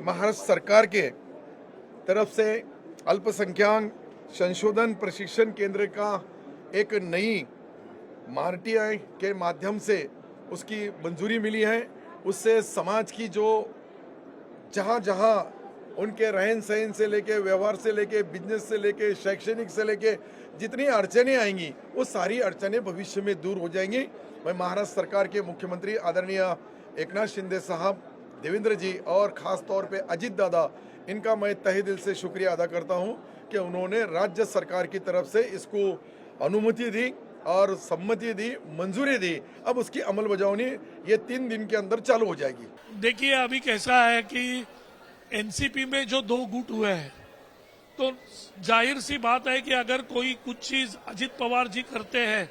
महाराष्ट्र सरकार के तरफ से अल्पसंख्यक संशोधन प्रशिक्षण केंद्र का एक नई आरटीआई के माध्यम से उसकी मंजूरी मिली है। उससे समाज की जो जहाँ जहाँ उनके रहन सहन से लेके, व्यवहार से लेके, बिजनेस से लेके, शैक्षणिक से लेके जितनी अड़चनें आएंगी वो सारी अड़चनें भविष्य में दूर हो जाएंगी। मैं महाराष्ट्र सरकार के मुख्यमंत्री आदरणीय एकनाथ शिंदे साहब, देवेंद्र जी और ख़ास तौर पे अजित दादा, इनका मैं तहे दिल से शुक्रिया अदा करता हूं कि उन्होंने राज्य सरकार की तरफ से इसको अनुमति दी और सम्मति दी, मंजूरी दी। अब उसकी अमल बजावनी ये 3 दिन के अंदर चालू हो जाएगी। देखिए, अभी कैसा है कि एनसीपी में जो 2 गुट हुए हैं, तो जाहिर सी बात है कि अगर कोई कुछ चीज अजित पवार जी करते हैं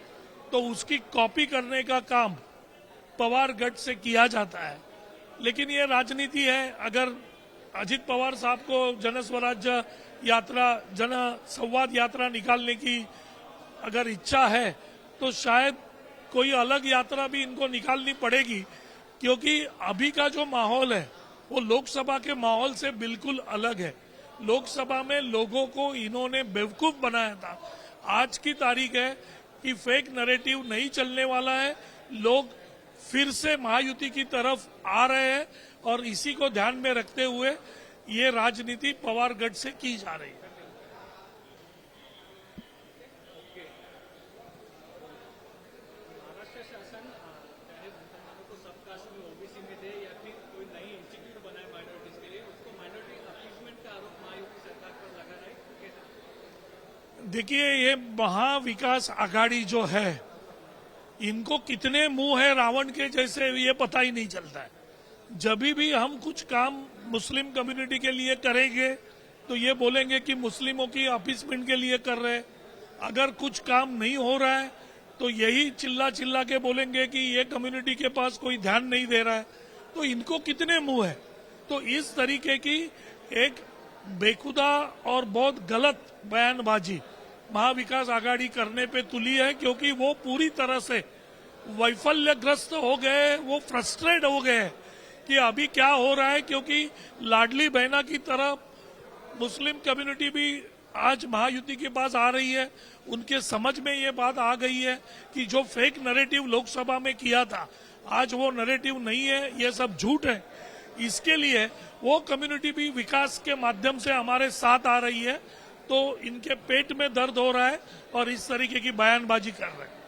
तो उसकी कॉपी करने का काम पवार गट से किया जाता है। लेकिन ये राजनीति है। अगर अजित पवार साहब को जन स्वराज्य यात्रा, जन संवाद यात्रा निकालने की अगर इच्छा है तो शायद कोई अलग यात्रा भी इनको निकालनी पड़ेगी, क्योंकि अभी का जो माहौल है वो लोकसभा के माहौल से बिल्कुल अलग है। लोकसभा में लोगों को इन्होंने बेवकूफ बनाया था। आज की तारीख है कि फेक नैरेटिव नहीं चलने वाला है। लोग फिर से महायुति की तरफ आ रहे हैं और इसी को ध्यान में रखते हुए ये राजनीति पवार गढ़ से की जा रही है। महाराष्ट्र शासन चाहे मुसलमानों को सब कास्ट में ओबीसी में दे या फिर कोई नई इंस्टीट्यूट बनाए माइनॉरिटीज के लिए, उसको माइनॉरिटी अपीजमेंट का आरोप महायुति सरकार पर लगा रहा है। देखिए, ये महाविकास आघाड़ी जो है, इनको कितने मुंह है रावण के जैसे, ये पता ही नहीं चलता है। जब भी हम कुछ काम मुस्लिम कम्युनिटी के लिए करेंगे तो ये बोलेंगे कि मुस्लिमों की अपीसमेंट के लिए कर रहे हैं। अगर कुछ काम नहीं हो रहा है तो यही चिल्ला चिल्ला के बोलेंगे कि ये कम्युनिटी के पास कोई ध्यान नहीं दे रहा है। तो इनको कितने मुंह है। तो इस तरीके की एक बेखुदा और बहुत गलत बयानबाजी महाविकास आघाड़ी करने पे तुली है, क्योंकि वो पूरी तरह से वैफल्यग्रस्त हो गए, वो फ्रस्ट्रेट हो गए कि अभी क्या हो रहा है। क्योंकि लाडली बहना की तरफ मुस्लिम कम्युनिटी भी आज महायुति के पास आ रही है। उनके समझ में ये बात आ गई है कि जो फेक नैरेटिव लोकसभा में किया था, आज वो नैरेटिव नहीं है, ये सब झूठ है। इसके लिए वो कम्युनिटी भी विकास के माध्यम से हमारे साथ आ रही है। तो इनके पेट में दर्द हो रहा है और इस तरीके की बयानबाजी कर रहे हैं।